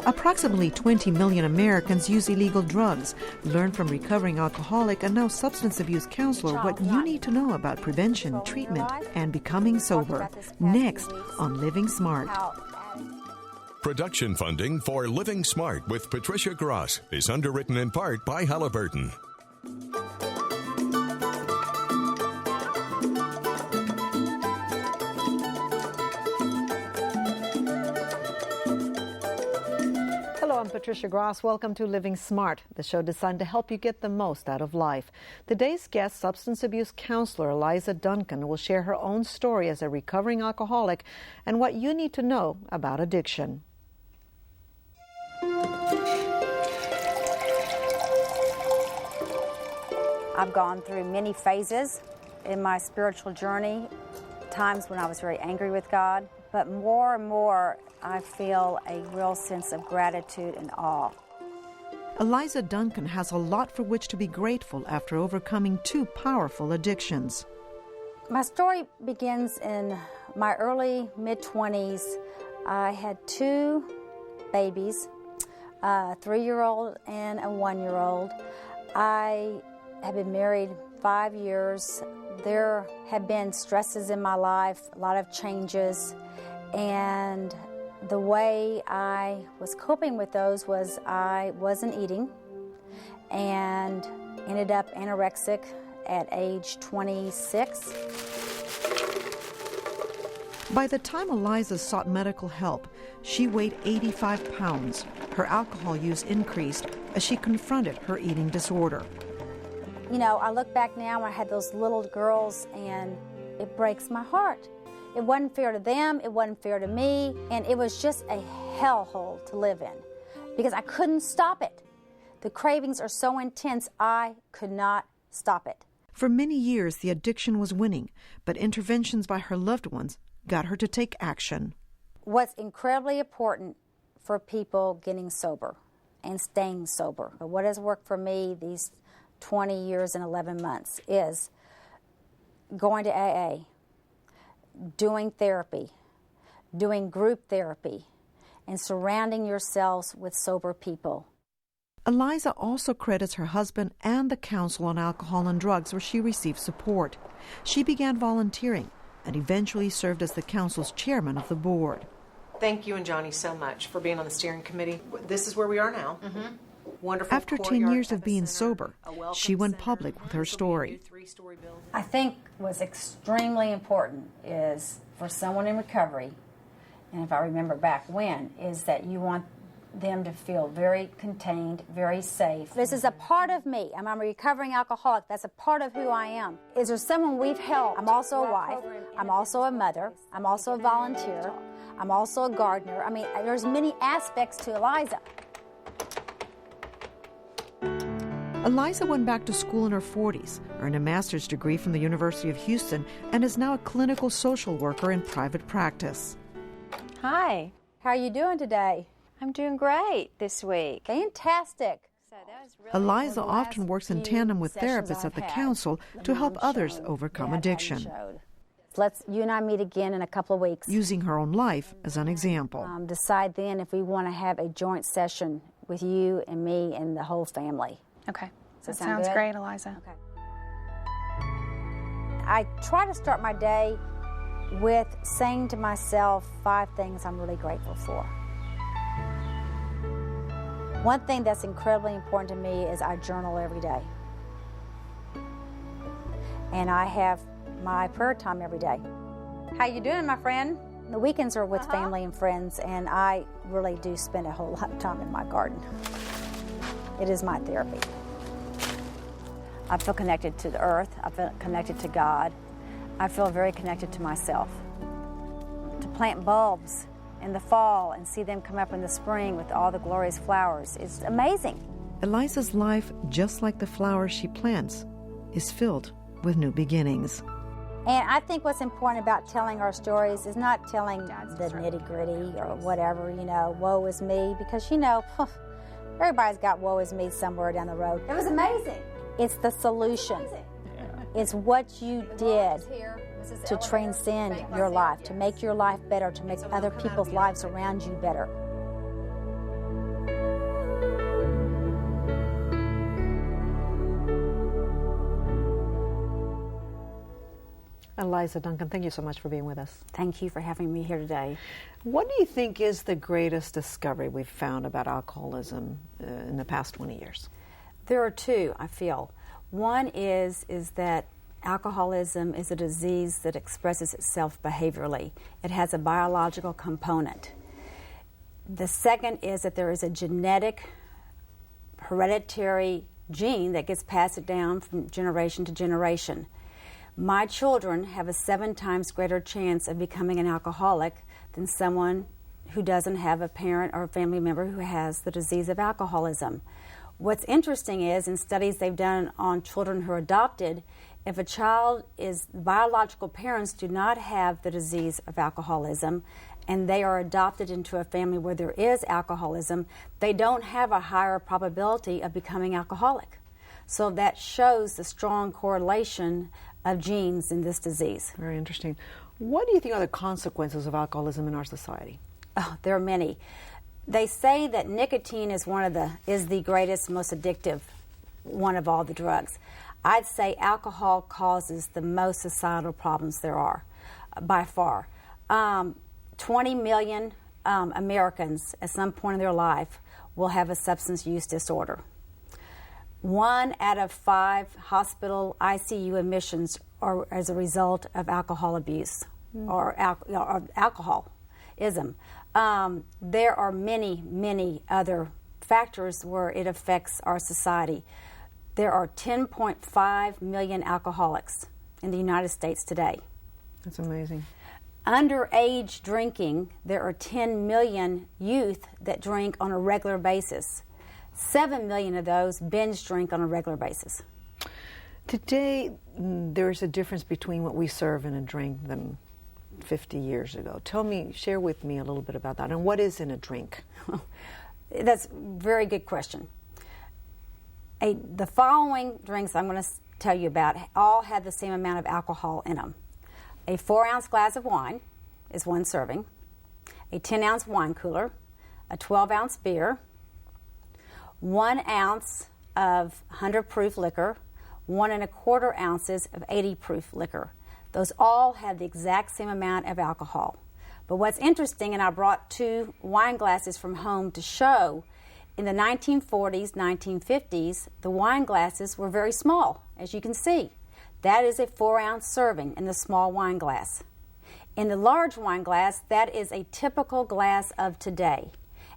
Approximately 20 million Americans use illegal drugs. Learn from recovering alcoholic and now substance abuse counselor what you need to know about prevention, treatment, and becoming sober. Next on Living Smart. Production funding for Living Smart with Patricia Gras is underwritten in part by Halliburton. Hello, I'm Patricia Gras. Welcome to Living Smart, the show designed to help you get the most out of life. Today's guest, substance abuse counselor Eliza Duncan, will share her own story as a recovering alcoholic and what you need to know about addiction. I've gone through many phases in my spiritual journey, times when I was very angry with God, but more and more I feel a real sense of gratitude and awe. Eliza Duncan has a lot for which to be grateful after overcoming two powerful addictions. My story begins in my early mid-20s. I had two babies, a 3-year-old and a 1-year-old. I have been married 5 years. There have been stresses in my life, a lot of changes, and the way I was coping with those was I wasn't eating and ended up anorexic at age 26. By the time Eliza sought medical help, she weighed 85 pounds. Her alcohol use increased as she confronted her eating disorder. You know, I look back now when I had those little girls and it breaks my heart. It wasn't fair to them, it wasn't fair to me, and it was just a hellhole to live in because I couldn't stop it. The cravings are so intense, I could not stop it. For many years, the addiction was winning, but interventions by her loved ones got her to take action. What's incredibly important for people getting sober and staying sober, but what has worked for me these 20 years and 11 months is going to AA, doing therapy, doing group therapy, and surrounding yourselves with sober people. Eliza also credits her husband and the Council on Alcohol and Drugs where she received support. She began volunteering and eventually served as the council's chairman of the board. Thank you and Johnny so much for being on the steering committee. This is where we are now. Mm-hmm. Wonderful. After 10 years of being sober, she went public with her story. I think what's extremely important is for someone in recovery, and if I remember back when, is that you want them to feel very contained, very safe. This is a part of me. I'm a recovering alcoholic. That's a part of who I am. Is there someone we've helped? I'm also a wife. I'm also a mother. I'm also a volunteer. I'm also a gardener. I mean, there's many aspects to Eliza. Eliza went back to school in her 40s, earned a master's degree from the University of Houston, and is now a clinical social worker in private practice. Hi. How are you doing today? I'm doing great this week. Fantastic. Eliza often works in tandem with therapists at the council to help others overcome addiction. Let's you and I meet again in a couple of weeks. Using her own life as an example. Decide then if we want to have a joint session with you and me and the whole family. Okay. That sounds great, Eliza. Okay. I try to start my day with saying to myself 5 things I'm really grateful for. One thing that's incredibly important to me is I journal every day. And I have my prayer time every day. How you doing, my friend? The weekends are with family and friends, and I really do spend a whole lot of time in my garden. It is my therapy. I feel connected to the earth. I feel connected to God. I feel very connected to myself. To plant bulbs in the fall and see them come up in the spring with all the glorious flowers is amazing. Eliza's life, just like the flowers she plants, is filled with new beginnings. And I think what's important about telling our stories is not telling the nitty-gritty or whatever, woe is me, because, everybody's got woe is me somewhere down the road. It was amazing. It's the solution. It's what you did to transcend your life, to make your life better, to make other people's lives around you better. Eliza Duncan, thank you so much for being with us. Thank you for having me here today. What do you think is the greatest discovery we've found about alcoholism in the past 20 years? There are two, I feel. One is that alcoholism is a disease that expresses itself behaviorally. It has a biological component. The second is that there is a genetic, hereditary gene that gets passed down from generation to generation. My children have a 7 times greater chance of becoming an alcoholic than someone who doesn't have a parent or a family member who has the disease of alcoholism. What's interesting is, in studies they've done on children who are adopted, if a child is, biological parents do not have the disease of alcoholism and they are adopted into a family where there is alcoholism, they don't have a higher probability of becoming alcoholic. So that shows the strong correlation of genes in this disease. Very interesting. What do you think are the consequences of alcoholism in our society? Oh, there are many. They say that nicotine is the greatest, most addictive one of all the drugs. I'd say alcohol causes the most societal problems there are, by far. 20 million Americans at some point in their life will have a substance use disorder. 1 out of 5 hospital ICU admissions are as a result of alcohol abuse or alcoholism. There are many, many other factors where it affects our society. There are 10.5 million alcoholics in the United States today. That's amazing. Underage drinking, there are 10 million youth that drink on a regular basis. 7 million of those binge drink on a regular basis. Today, there's a difference between what we serve in a drink than 50 years ago. Share with me a little bit about that. And what is in a drink? That's a very good question. The following drinks I'm going to tell you about all have the same amount of alcohol in them. A 4-ounce glass of wine is 1 serving. A 10-ounce wine cooler. A 12-ounce beer. 1 ounce of 100-proof liquor. 1 1/4 ounces of 80-proof liquor. Those all have the exact same amount of alcohol. But what's interesting, and I brought 2 wine glasses from home to show, in the 1940s, 1950s, the wine glasses were very small, as you can see. That is a 4-ounce serving in the small wine glass. In the large wine glass, that is a typical glass of today.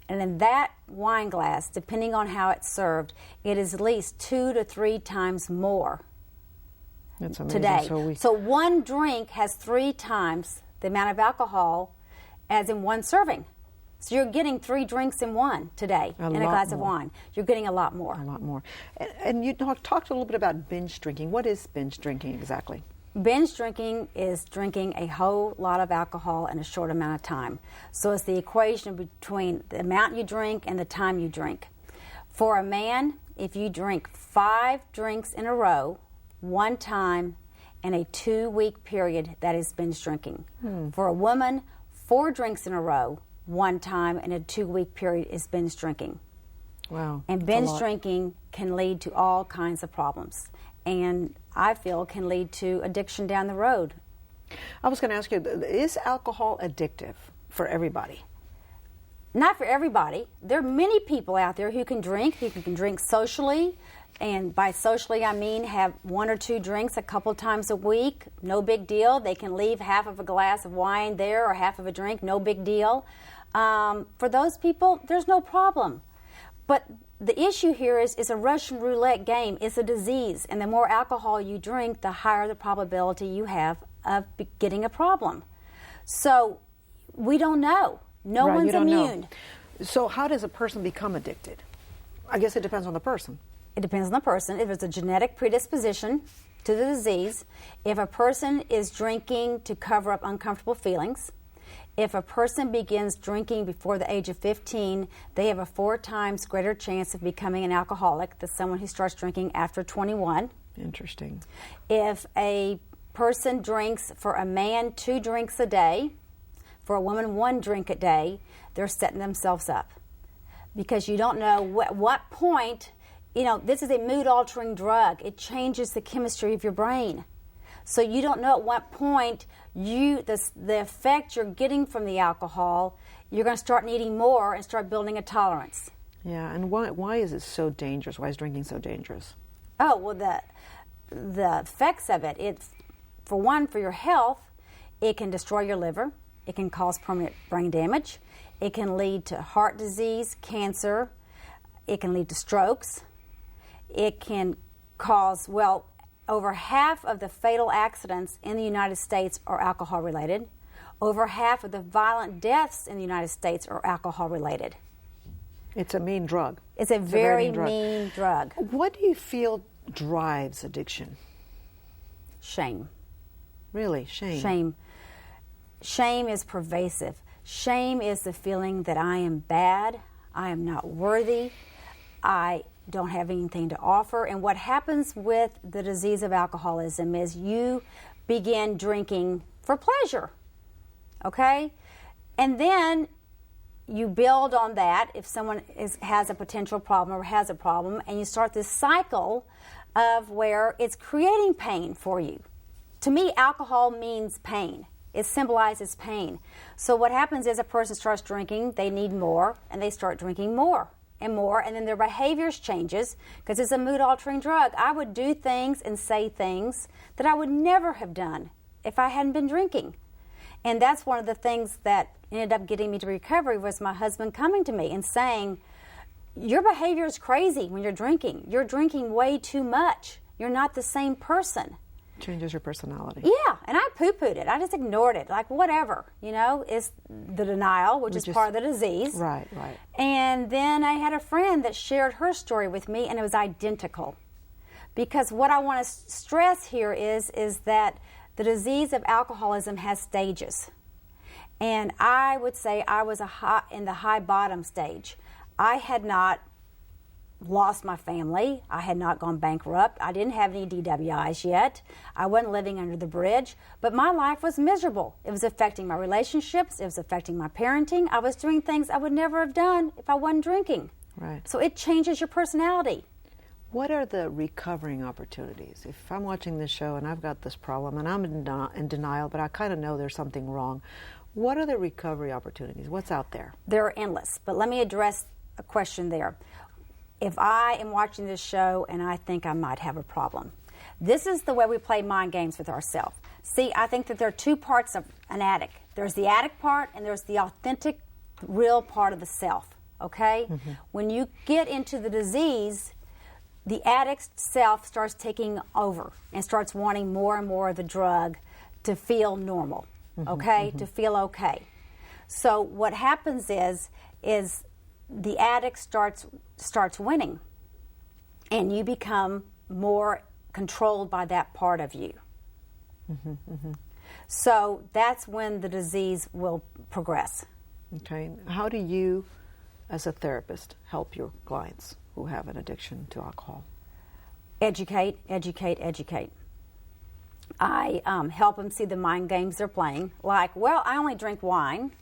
And in that wine glass, depending on how it's served, it is at least 2 to 3 times more. That's amazing. Today. So 1 drink has 3 times the amount of alcohol as in 1 serving. So you're getting 3 drinks in one today in a glass of wine. You're getting a lot more. A lot more. And you talked a little bit about binge drinking. What is binge drinking exactly? Binge drinking is drinking a whole lot of alcohol in a short amount of time. So it's the equation between the amount you drink and the time you drink. For a man, if you drink 5 drinks in a row, 1 time, in a 2-week period, that is binge drinking. For a woman, 4 drinks in a row, 1 time, in a 2-week period is binge drinking. Wow. And binge drinking can lead to all kinds of problems. And I feel can lead to addiction down the road. I was going to ask you, is alcohol addictive for everybody? Not for everybody. There are many people out there who can drink socially. And by socially, I mean have 1 or 2 drinks a couple times a week. No big deal. They can leave half of a glass of wine there or half of a drink. No big deal. For those people, there's no problem. But the issue here is a Russian roulette game. It's a disease. And the more alcohol you drink, the higher the probability you have of getting a problem. So we don't know. No one's immune. So how does a person become addicted? I guess it depends on the person. It depends on the person. If it's a genetic predisposition to the disease, if a person is drinking to cover up uncomfortable feelings, if a person begins drinking before the age of 15, they have a 4 times greater chance of becoming an alcoholic than someone who starts drinking after 21. Interesting. If a person drinks, for a man, 2 drinks a day, for a woman, 1 drink a day, they're setting themselves up. Because you don't know what point, this is a mood-altering drug. It changes the chemistry of your brain. So you don't know at what point the effect you're getting from the alcohol, you're going to start needing more and start building a tolerance. Yeah, and why is it so dangerous? Why is drinking so dangerous? Oh, well, the effects of it, for one, for your health, it can destroy your liver. It can cause permanent brain damage. It can lead to heart disease, cancer. It can lead to strokes. It can cause, well, over half of the fatal accidents in the United States are alcohol-related. Over half of the violent deaths in the United States are alcohol-related. It's a mean drug. It's a very mean drug. What do you feel drives addiction? Shame. Really? Shame? Shame. Shame is pervasive. Shame is the feeling that I am bad, I am not worthy, I don't have anything to offer. And what happens with the disease of alcoholism is you begin drinking for pleasure, okay? And then you build on that if someone has a potential problem or has a problem, and you start this cycle of where it's creating pain for you. To me, alcohol means pain. It symbolizes pain. So what happens is a person starts drinking, they need more, and they start drinking more and more, and then their behaviors changes because it's a mood-altering drug. I would do things and say things that I would never have done if I hadn't been drinking. And that's one of the things that ended up getting me to recovery was my husband coming to me and saying, your behavior is crazy when you're drinking. You're drinking way too much. You're not the same person. Changes your personality. Yeah, and I poo-pooed it. I just ignored it. Like, whatever, it's the denial, which is part of the disease. Right, right. And then I had a friend that shared her story with me, and it was identical. Because what I want to stress here is that the disease of alcoholism has stages. And I would say I was in the high bottom stage. I had not lost my family. I had not gone bankrupt. I didn't have any DWIs yet. I wasn't living under the bridge. But my life was miserable. It was affecting my relationships. It was affecting my parenting. I was doing things I would never have done if I wasn't drinking. Right. So it changes your personality. What are the recovering opportunities? If I'm watching this show and I've got this problem and I'm in denial, but I kind of know there's something wrong, what are the recovery opportunities? What's out there? They're endless. But let me address a question there. If I am watching this show and I think I might have a problem, this is the way we play mind games with ourselves. See, I think that there are two parts of an addict. There's the addict part and there's the authentic, real part of the self, okay? Mm-hmm. When you get into the disease, the addict's self starts taking over and starts wanting more and more of the drug to feel normal, okay? Mm-hmm. To feel okay. So what happens is the addict starts winning, and you become more controlled by that part of you. Mm-hmm, mm-hmm. So that's when the disease will progress. Okay. How do you, as a therapist, help your clients who have an addiction to alcohol? Educate, educate, educate. I help them see the mind games they're playing, like, well, I only drink wine,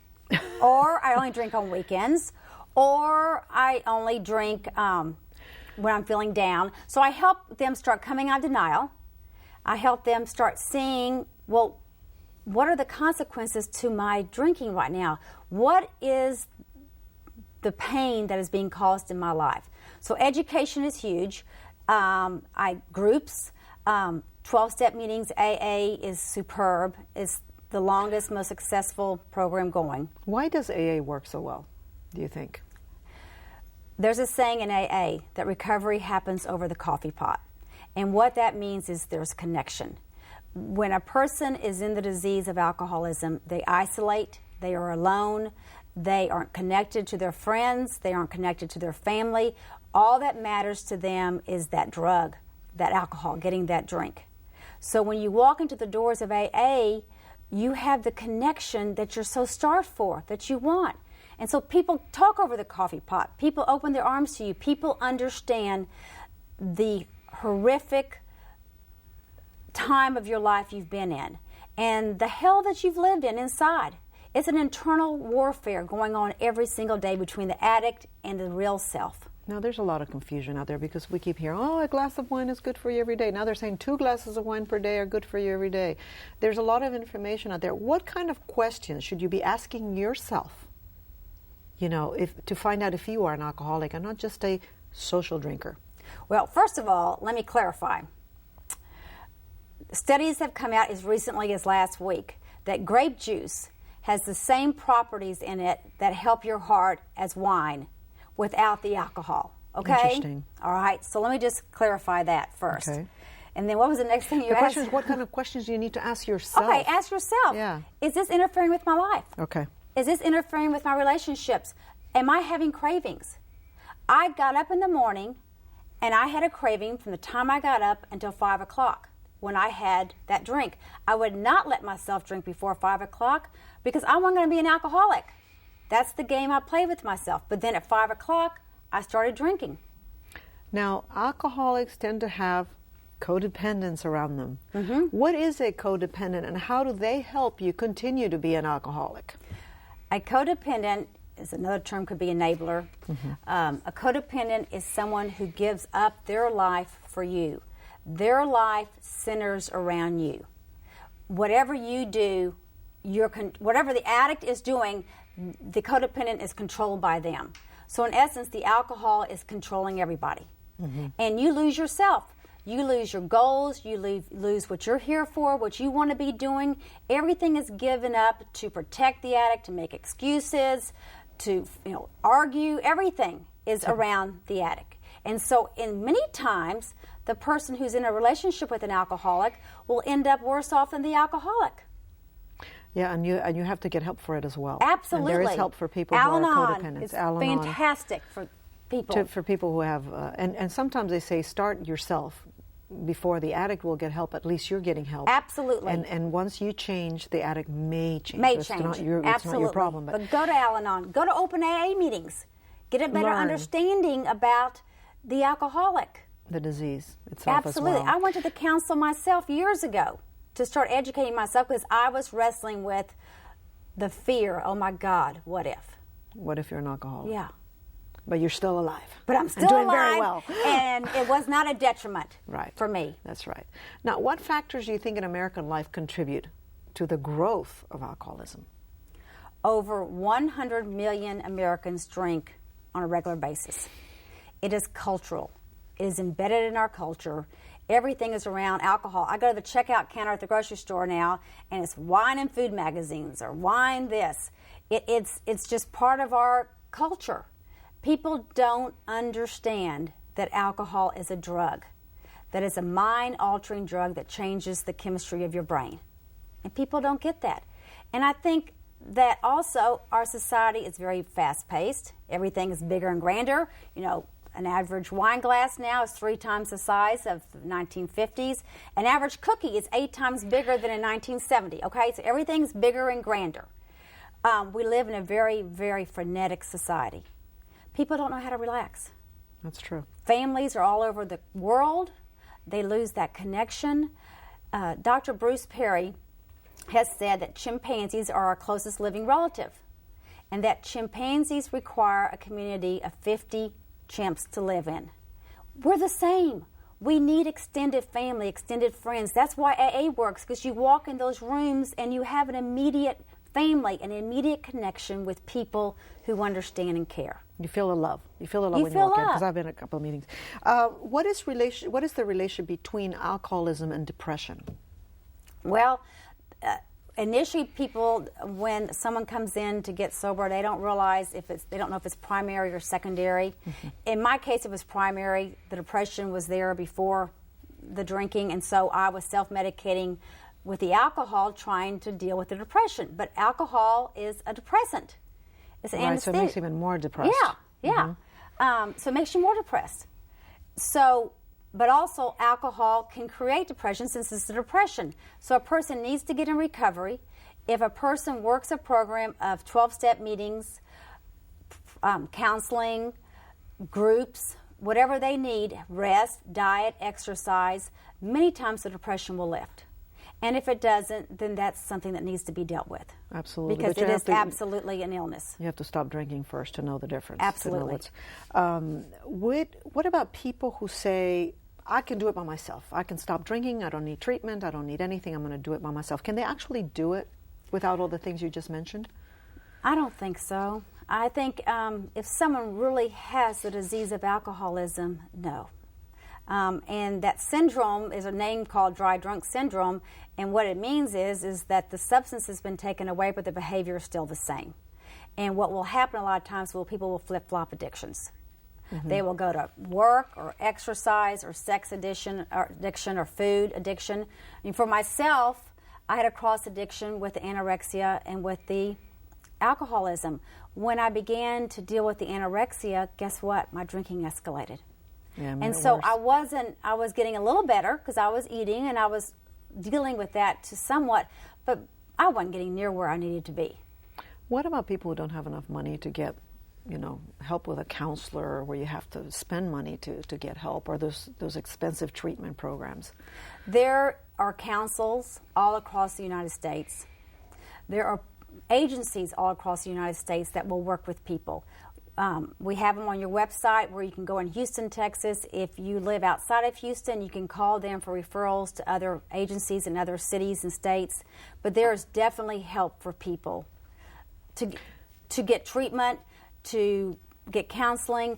or I only drink on weekends, or I only drink when I'm feeling down. So I help them start coming out of denial. I help them start seeing, well, what are the consequences to my drinking right now? What is the pain that is being caused in my life? So education is huge. Groups, 12-step meetings, AA is superb. It's the longest, most successful program going. Why does AA work so well, do you think? There's a saying in AA that recovery happens over the coffee pot. And what that means is there's connection. When a person is in the disease of alcoholism, they isolate, they are alone, they aren't connected to their friends, they aren't connected to their family. All that matters to them is that drug, that alcohol, getting that drink. So when you walk into the doors of AA, you have the connection that you're so starved for, that you want. And so people talk over the coffee pot. People open their arms to you. People understand the horrific time of your life you've been in and the hell that you've lived in inside. It's an internal warfare going on every single day between the addict and the real self. Now, there's a lot of confusion out there because we keep hearing, oh, a glass of wine is good for you every day. Now they're saying 2 glasses of wine per day are good for you every day. There's a lot of information out there. What kind of questions should you be asking yourself, to find out if you are an alcoholic and not just a social drinker? Well, first of all, let me clarify. Studies have come out as recently as last week that grape juice has the same properties in it that help your heart as wine without the alcohol. Okay? Interesting. All right, so let me just clarify that first. Okay. And then what was the next thing you asked? The question is, what kind of questions do you need to ask yourself? Okay, ask yourself. Yeah. Is this interfering with my life? Okay. Is this interfering with my relationships? Am I having cravings? I got up in the morning and I had a craving from the time I got up until 5 o'clock when I had that drink. I would not let myself drink before 5 o'clock because I wasn't going to be an alcoholic. That's the game I play with myself. But then at 5 o'clock, I started drinking. Now, alcoholics tend to have codependence around them. Mm-hmm. What is a codependent and how do they help you continue to be an alcoholic? A codependent is another term, could be enabler. Mm-hmm. A codependent is someone who gives up their life for you. Their life centers around you. Whatever you do, whatever the addict is doing, the codependent is controlled by them. So in essence, the alcohol is controlling everybody. Mm-hmm. And you lose yourself. You lose your goals. You lose what you're here for, what you want to be doing. Everything is given up to protect the addict, to make excuses, to argue. Everything is around the addict. And so in many times, the person who's in a relationship with an alcoholic will end up worse off than the alcoholic. Yeah, and you have to get help for it as well. Absolutely. And there is help for people who are codependents. It's fantastic for people. For people who have, and sometimes they say start yourself before the addict will get help. At least you're getting help. Absolutely. And once you change, the addict may change. May it's change. Absolutely. It's not your problem. But go to Al-Anon. Go to open AA meetings. Get a better understanding about the alcoholic. The disease itself. Absolutely. As well. I went to the council myself years ago to start educating myself because I was wrestling with the fear, oh my God, what if? What if you're an alcoholic? Yeah. But you're still alive. But I'm still doing alive, very well. And it was not a detriment for me. That's right. Now, what factors do you think in American life contribute to the growth of alcoholism? Over 100 million Americans drink on a regular basis. It is cultural. It is embedded in our culture. Everything is around alcohol. I go to the checkout counter at the grocery store now, and it's wine and food magazines or wine this. It's just part of our culture. People don't understand that alcohol is a drug, that it's a mind-altering drug that changes the chemistry of your brain. And people don't get that. And I think that also our society is very fast-paced. Everything is bigger and grander. An average wine glass now is 3 times the size of the 1950s. An average cookie is 8 times bigger than in 1970. Okay, so everything's bigger and grander. We live in a very, very frenetic society. People don't know how to relax. That's true. Families are all over the world. They lose that connection. Dr. Bruce Perry has said that chimpanzees are our closest living relative, and that chimpanzees require a community of 50 chimps to live in. We're the same. We need extended family, extended friends. That's why AA works, because you walk in those rooms and you have an immediate family, an immediate connection with people who understand and care. You feel the love. You feel the love when you walk in, because I've been at a couple of meetings. What is the relation between alcoholism and depression? Well, initially, people, when someone comes in to get sober, they don't realize they don't know if it's primary or secondary. Mm-hmm. In my case, it was primary. The depression was there before the drinking, and so I was self-medicating with the alcohol, trying to deal with the depression. But alcohol is a depressant. It's an anesthetic. So it makes you even more depressed. Yeah. So it makes you more depressed. But also alcohol can create depression since it's a depression. So a person needs to get in recovery. If a person works a program of 12-step meetings, counseling, groups, whatever they need, rest, diet, exercise, many times the depression will lift. And if it doesn't, then that's something that needs to be dealt with. Absolutely. Because it is absolutely an illness. You have to stop drinking first to know the difference. Absolutely. What about people who say, I can do it by myself. I can stop drinking. I don't need treatment. I don't need anything. I'm going to do it by myself. Can they actually do it without all the things you just mentioned? I don't think so. I think if someone really has the disease of alcoholism, no. And that syndrome is a name called dry drunk syndrome, and what it means is that the substance has been taken away, but the behavior is still the same. And what will happen a lot of times, people will flip-flop addictions. Mm-hmm. They will go to work or exercise or sex addiction or food addiction. I mean, for myself, I had a cross addiction with anorexia and with the alcoholism. When I began to deal with the anorexia, guess what? My drinking escalated. Yeah, and so I was getting a little better because I was eating and I was dealing with that to somewhat, but I wasn't getting near where I needed to be. What about people who don't have enough money to get, help with a counselor, where you have to spend money to get help, or those expensive treatment programs? There are councils all across the United States. There are agencies all across the United States that will work with people. We have them on your website where you can go in Houston, Texas. If you live outside of Houston, you can call them for referrals to other agencies in other cities and states. But there is definitely help for people to get treatment, to get counseling.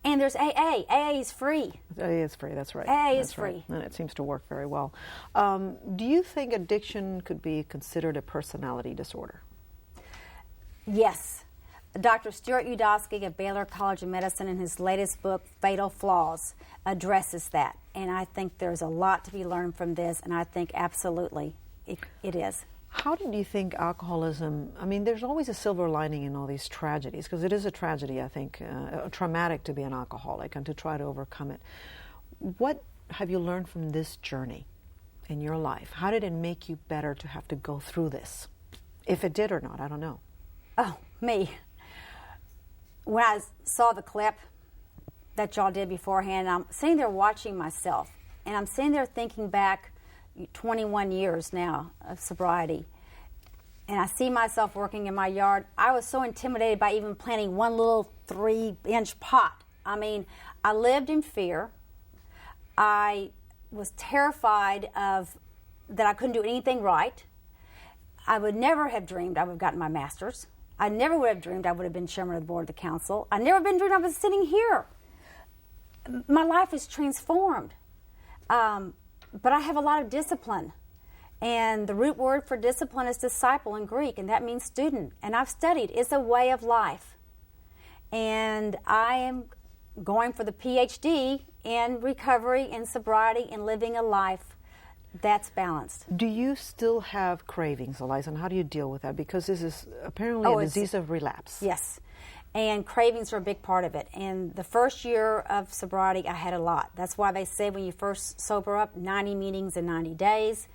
And there's AA. AA is free. AA is free, that's right. AA that's is free. Right. And it seems to work very well. Do you think addiction could be considered a personality disorder? Yes. Dr. Stuart Udosky of Baylor College of Medicine, in his latest book, Fatal Flaws, addresses that. And I think there's a lot to be learned from this, and I think absolutely it is. How did you think alcoholism, there's always a silver lining in all these tragedies, because it is a tragedy, I think, traumatic to be an alcoholic and to try to overcome it. What have you learned from this journey in your life? How did it make you better to have to go through this? If it did or not, I don't know. Oh, me. When I saw the clip that y'all did beforehand, I'm sitting there watching myself, and I'm sitting there thinking back 21 years now of sobriety, and I see myself working in my yard. I was so intimidated by even planting one little 3-inch pot. I lived in fear. I was terrified that I couldn't do anything right. I would never have dreamed I would have gotten my master's. I never would have dreamed I would have been chairman of the board of the council. I never been dreamed I was sitting here. My life is transformed. But I have a lot of discipline. And the root word for discipline is disciple in Greek, and that means student. And I've studied. It's a way of life. And I am going for the PhD in recovery and sobriety and living a life that's balanced. Do you still have cravings, Eliza, and how do you deal with that? Because this is apparently a disease of relapse. Yes, and cravings are a big part of it. And the first year of sobriety, I had a lot. That's why they say when you first sober up, 90 meetings in 90 days.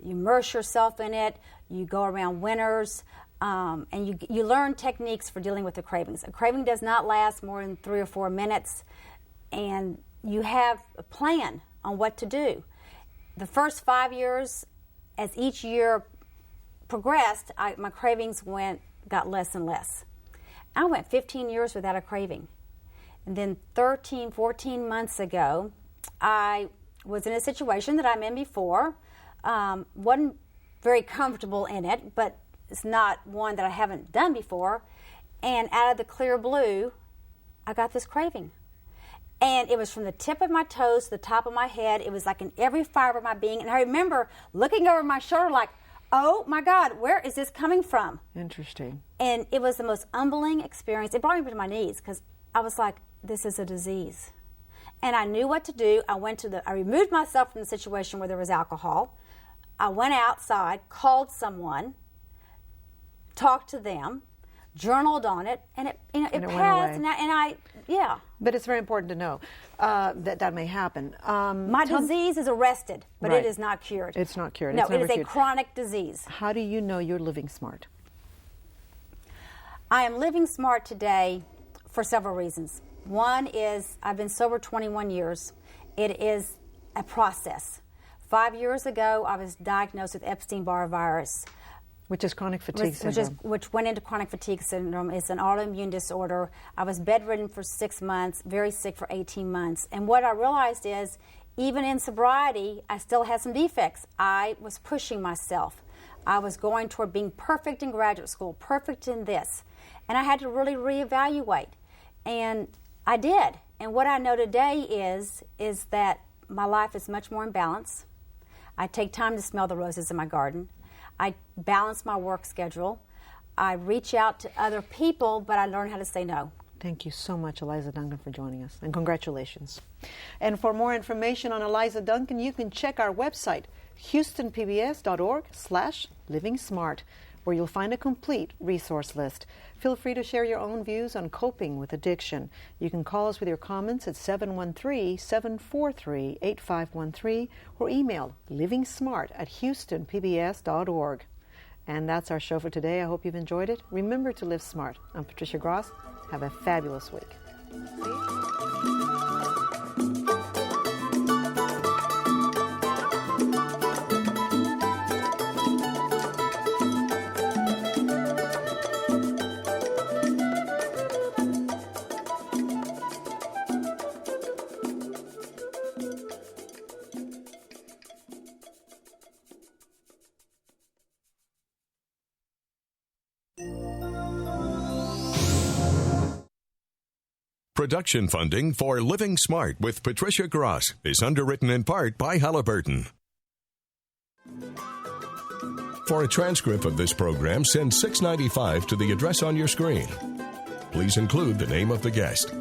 You immerse yourself in it. You go around winners, and you learn techniques for dealing with the cravings. A craving does not last more than 3 or 4 minutes, and you have a plan on what to do. The first 5 years, as each year progressed, my cravings got less and less. I went 15 years without a craving. And then 13, 14 months ago, I was in a situation that I'm in before. Wasn't very comfortable in it, but it's not one that I haven't done before. And out of the clear blue, I got this craving. And it was from the tip of my toes to the top of my head. It was like in every fiber of my being. And I remember looking over my shoulder like, oh my God, where is this coming from? Interesting. And it was the most humbling experience. It brought me to my knees because I was like, this is a disease. And I knew what to do. I removed myself from the situation where there was alcohol. I went outside, called someone, talked to them, journaled on it, and it passed. But it's very important to know that may happen. My disease is arrested, but Right. It is not cured. It's not cured. No, It's it never is a cured. chronic disease. How do you know you're living smart? I am living smart today for several reasons. One is I've been sober 21 years. It is a process. 5 years ago, I was diagnosed with Epstein-Barr virus. Which is chronic fatigue syndrome. Which went into chronic fatigue syndrome. It's an autoimmune disorder. I was bedridden for 6 months, very sick for 18 months. And what I realized is, even in sobriety, I still had some defects. I was pushing myself. I was going toward being perfect in graduate school, perfect in this. And I had to really reevaluate. And I did. And what I know today is that my life is much more in balance. I take time to smell the roses in my garden. I balance my work schedule. I reach out to other people, but I learn how to say no. Thank you so much, Eliza Duncan, for joining us, and congratulations. And for more information on Eliza Duncan, you can check our website, houstonpbs.org/livingsmart, where you'll find a complete resource list. Feel free to share your own views on coping with addiction. You can call us with your comments at 713-743-8513 or email livingsmart@houstonpbs.org. And that's our show for today. I hope you've enjoyed it. Remember to live smart. I'm Patricia Gras. Have a fabulous week. Production funding for Living Smart with Patricia Gras is underwritten in part by Halliburton. For a transcript of this program, send $6.95 to the address on your screen. Please include the name of the guest.